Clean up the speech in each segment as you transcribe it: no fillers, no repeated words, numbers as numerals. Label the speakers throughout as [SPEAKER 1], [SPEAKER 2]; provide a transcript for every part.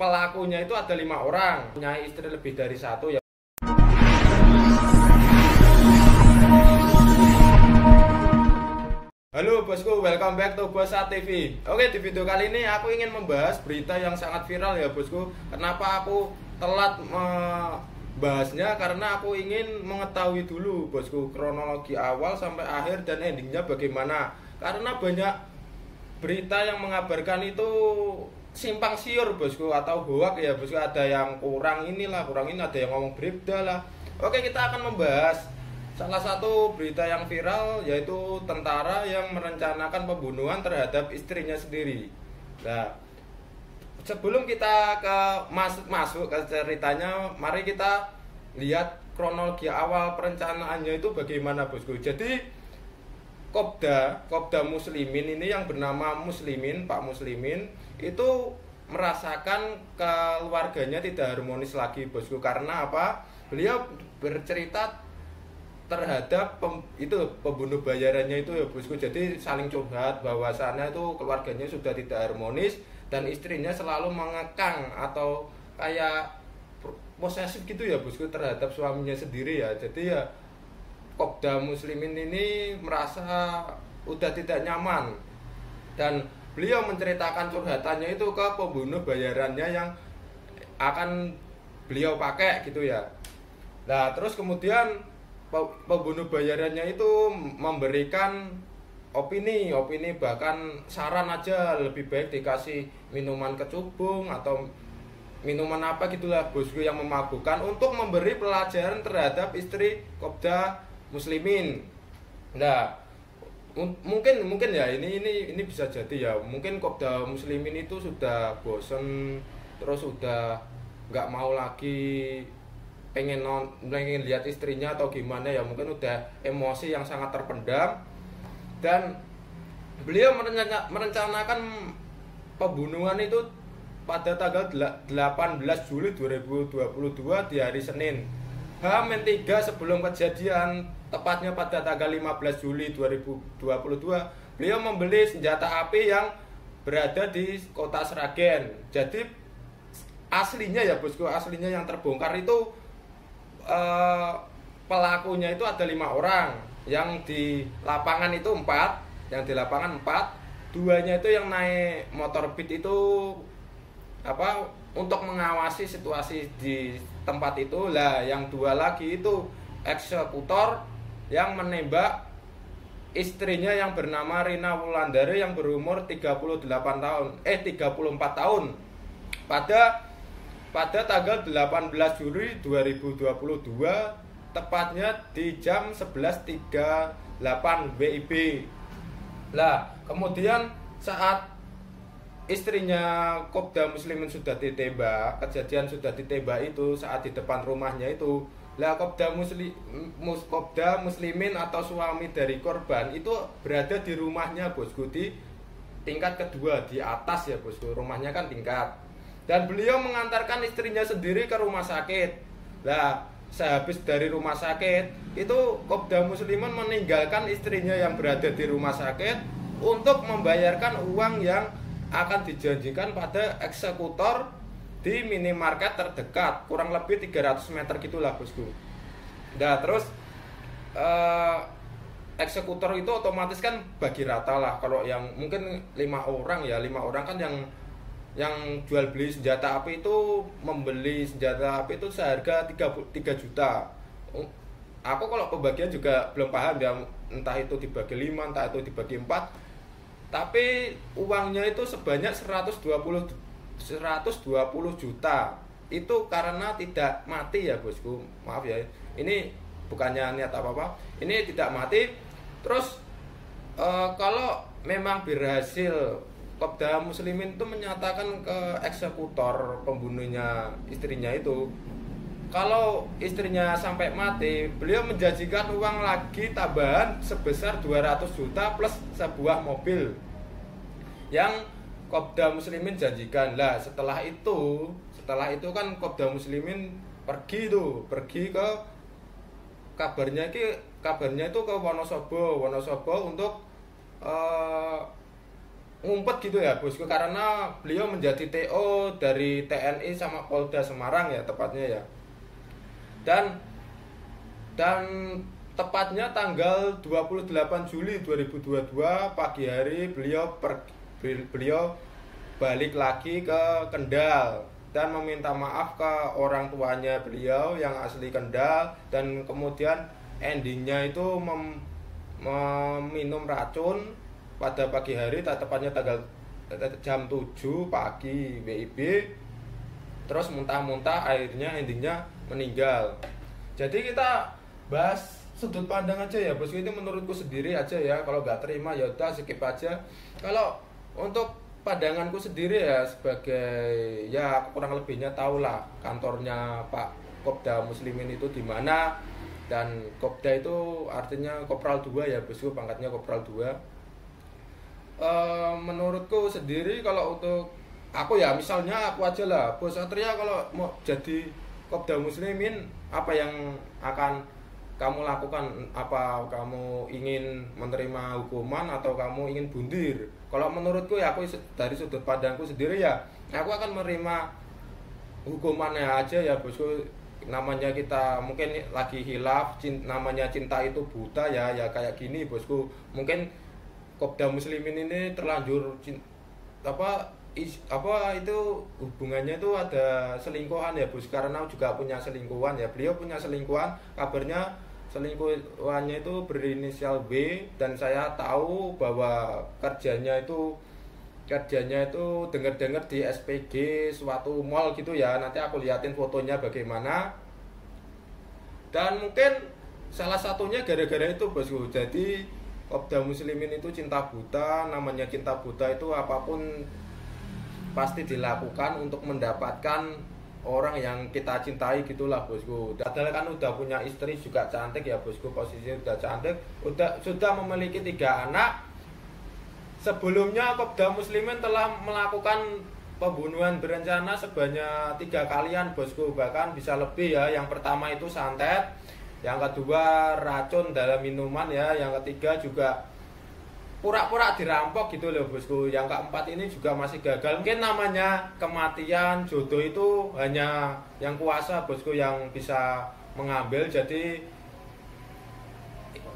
[SPEAKER 1] pelakunya itu ada 5 orang, punya istri lebih dari satu ya. Halo bosku, welcome back to Bosat TV. Oke, di video kali ini aku ingin membahas berita yang sangat viral ya bosku. Kenapa aku telat membahasnya? Karena aku ingin mengetahui dulu bosku kronologi awal sampai akhir dan endingnya bagaimana. Karena banyak berita yang mengabarkan itu simpang siur bosku atau hoak ya bosku. Ada yang kurang inilah, kurang ini, ada yang ngomong berbeda lah. Oke, kita akan membahas salah satu berita yang viral, yaitu tentara yang merencanakan pembunuhan terhadap istrinya sendiri. Nah, sebelum kita masuk ke ceritanya, mari kita lihat kronologi awal perencanaannya itu bagaimana bosku. Jadi Kopda Muslimin ini yang bernama Muslimin, Pak Muslimin itu merasakan keluarganya tidak harmonis lagi bosku. Karena apa? Beliau bercerita terhadap pembunuh bayarannya itu ya bosku. Jadi saling curhat bahwasannya itu keluarganya sudah tidak harmonis dan istrinya selalu mengekang atau kayak posesif gitu ya bosku terhadap suaminya sendiri ya. Jadi ya Kopda Muslimin ini merasa udah tidak nyaman dan beliau menceritakan curhatannya itu ke pembunuh bayarannya yang akan beliau pakai gitu ya. Nah terus kemudian pembunuh bayarannya itu memberikan opini bahkan saran aja, lebih baik dikasih minuman kecubung atau minuman apa gitulah bosku yang memabukkan untuk memberi pelajaran terhadap istri Kopda Muslimin. Nah mungkin ya ini bisa jadi ya, mungkin Kopda Muslimin itu sudah bosen, terus sudah nggak mau lagi pengen lihat istrinya atau gimana ya, mungkin udah emosi yang sangat terpendam dan beliau merencanakan pembunuhan itu pada tanggal 18 Juli 2022 di hari Senin H-3 sebelum kejadian, tepatnya pada tanggal 15 Juli 2022 beliau membeli senjata api yang berada di kota Sragen. Jadi aslinya ya bosku, aslinya yang terbongkar itu pelakunya itu ada 5 orang, yang di lapangan itu 4, yang di lapangan 4, 2-nya itu yang naik motor beat itu apa untuk mengawasi situasi di tempat itu lah, yang 2 lagi itu eksekutor yang menembak istrinya yang bernama Rina Wulandari yang berumur 34 tahun pada tanggal 18 Juli 2022 tepatnya di jam 11.38 WIB. Lah, kemudian saat istrinya Kopda Muslimin sudah ditembak, kejadian sudah ditembak itu saat di depan rumahnya itu. Lah Kopda Muslimin atau suami dari korban itu berada di rumahnya bosku, di tingkat kedua di atas ya bosku. Rumahnya kan tingkat. Dan beliau mengantarkan istrinya sendiri ke rumah sakit. Nah, sehabis dari rumah sakit itu Kopda Muslimin meninggalkan istrinya yang berada di rumah sakit untuk membayarkan uang yang akan dijanjikan pada eksekutor di minimarket terdekat, kurang lebih 300 meter gitulah bosku. Nah terus eksekutor itu otomatis kan bagi rata lah. Kalau yang mungkin 5 orang ya, 5 orang kan yang jual beli senjata api itu membeli senjata api itu seharga 3 juta. Aku kalau pembagian juga belum paham ya, entah itu dibagi 5, entah itu dibagi 4. Tapi uangnya itu sebanyak 120 juta. Itu karena tidak mati ya bosku. Maaf ya, ini bukannya niat apa-apa. Ini tidak mati. Terus kalau memang berhasil, Kopda Muslimin itu menyatakan ke eksekutor pembunuhnya istrinya itu, kalau istrinya sampai mati, beliau menjanjikan uang lagi tambahan sebesar 200 juta plus sebuah mobil yang Kopda Muslimin janjikan. Lah setelah itu kan Kopda Muslimin pergi ke kabarnya itu ke Wonosobo untuk ngumpet gitu ya bosku, karena beliau menjadi TO dari TNI sama Polda Semarang ya tepatnya ya. Dan dan tepatnya tanggal 28 Juli 2022 pagi hari beliau balik lagi ke Kendal dan meminta maaf ke orang tuanya beliau yang asli Kendal, dan kemudian endingnya itu meminum racun pada pagi hari, tepatnya jam 7 pagi WIB, terus muntah-muntah akhirnya endingnya meninggal. Jadi kita bahas sudut pandang aja ya bosku, ini menurutku sendiri aja ya, kalau nggak terima ya udah skip aja. Kalau untuk pandanganku sendiri ya sebagai ya kurang lebihnya tahulah kantornya Pak Kopda Muslimin itu di mana, dan Kopda itu artinya Kopral 2 ya bosku, pangkatnya Kopral 2. Menurutku sendiri kalau untuk aku ya, misalnya aku aja lah Bos Satria, kalau mau jadi Kopda Muslimin, apa yang akan kamu lakukan? Apa kamu ingin menerima hukuman atau kamu ingin bundir? Kalau menurutku ya, aku dari sudut pandangku sendiri ya, aku akan menerima hukumannya aja ya bosku. Namanya kita mungkin lagi hilaf, namanya cinta itu buta ya, ya kayak gini bosku. Mungkin Kopda Muslimin ini terlanjur apa itu hubungannya itu ada selingkuhan ya bos, karena juga punya selingkuhan ya, beliau punya selingkuhan, kabarnya selingkuhannya itu berinisial B, dan saya tahu bahwa kerjanya itu dengar-dengar di SPG suatu mall gitu ya, nanti aku liatin fotonya bagaimana. Dan mungkin salah satunya gara-gara itu bosku, jadi Kopda Muslimin itu cinta buta. Namanya cinta buta itu apapun pasti dilakukan untuk mendapatkan orang yang kita cintai gitulah bosku. Padahal kan udah punya istri juga cantik ya bosku, posisinya udah cantik, sudah memiliki 3 anak. Sebelumnya Kopda Muslimin telah melakukan pembunuhan berencana sebanyak 3 kalian bosku, bahkan bisa lebih ya. Yang pertama itu santet, yang kedua racun dalam minuman ya, yang ketiga juga pura-pura dirampok gitu loh bosku, yang keempat ini juga masih gagal. Mungkin namanya kematian, jodoh itu hanya yang kuasa bosku yang bisa mengambil. Jadi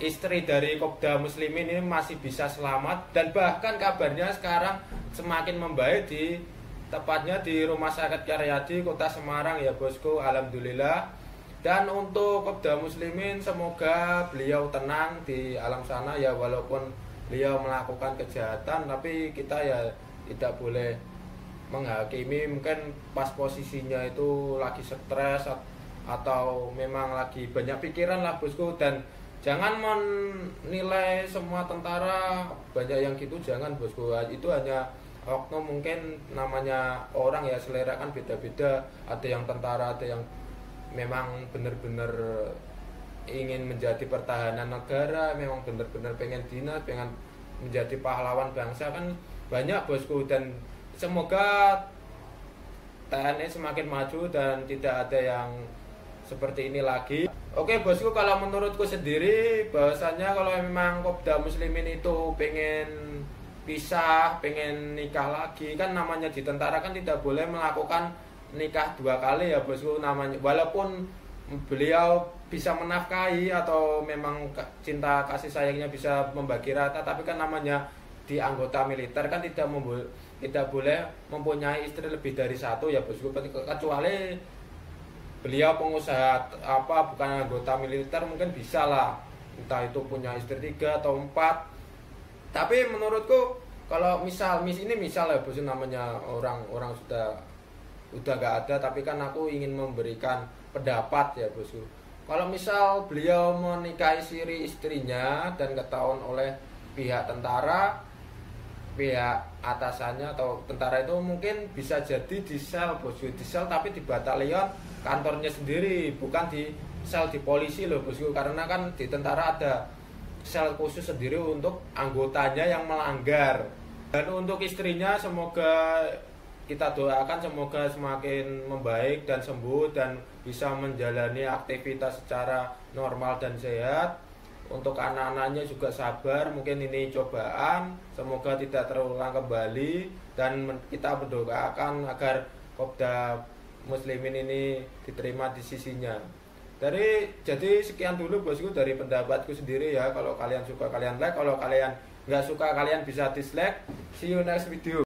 [SPEAKER 1] istri dari Kopda Muslimin ini masih bisa selamat, dan bahkan kabarnya sekarang semakin membaik tepatnya di Rumah Sakit Karyadi Kota Semarang ya bosku, alhamdulillah. Dan untuk Kopda Muslimin, semoga beliau tenang di alam sana ya, walaupun beliau melakukan kejahatan, tapi kita ya tidak boleh menghakimi. Mungkin pas posisinya itu lagi stres atau memang lagi banyak pikiran lah bosku. Dan jangan menilai semua tentara banyak yang gitu, jangan bosku. Itu hanya oknum, mungkin namanya orang ya, selera kan beda-beda. Ada yang tentara, ada yang memang benar-benar ingin menjadi pertahanan negara, memang benar-benar pengen dinas, pengen menjadi pahlawan bangsa, kan banyak bosku. Dan semoga TNI semakin maju dan tidak ada yang seperti ini lagi. Oke bosku, kalau menurutku sendiri bahwasannya kalau memang Kopda Muslimin itu pengen pisah, pengen nikah lagi, kan namanya di tentara kan tidak boleh melakukan nikah 2 kali ya bosku namanya. Walaupun beliau bisa menafkahi atau memang cinta kasih sayangnya bisa membagi rata, tapi kan namanya di anggota militer kan tidak boleh mempunyai istri lebih dari 1 ya bosku, kecuali beliau pengusaha bukan anggota militer, mungkin bisa lah, entah itu punya istri 3 atau 4. Tapi menurutku kalau misal ya bosku, namanya orang sudah gak ada, tapi kan aku ingin memberikan pendapat ya bosku. Kalau misal beliau menikahi istrinya dan ketahuan oleh pihak tentara, pihak atasannya atau tentara itu mungkin bisa jadi di sel bosku, di sel tapi di batalion kantornya sendiri, bukan di sel di polisi loh bosku. Karena kan di tentara ada sel khusus sendiri untuk anggotanya yang melanggar. Dan untuk istrinya semoga kita doakan semoga semakin membaik dan sembuh dan bisa menjalani aktivitas secara normal dan sehat. untuk anak-anaknya juga sabar, mungkin ini cobaan, semoga tidak terulang kembali, dan kita mendoakan agar Kopda Muslimin ini diterima di sisinya. Jadi sekian dulu bosku dari pendapatku sendiri ya. Kalau kalian suka kalian like, kalau kalian nggak suka kalian bisa dislike. See you next video.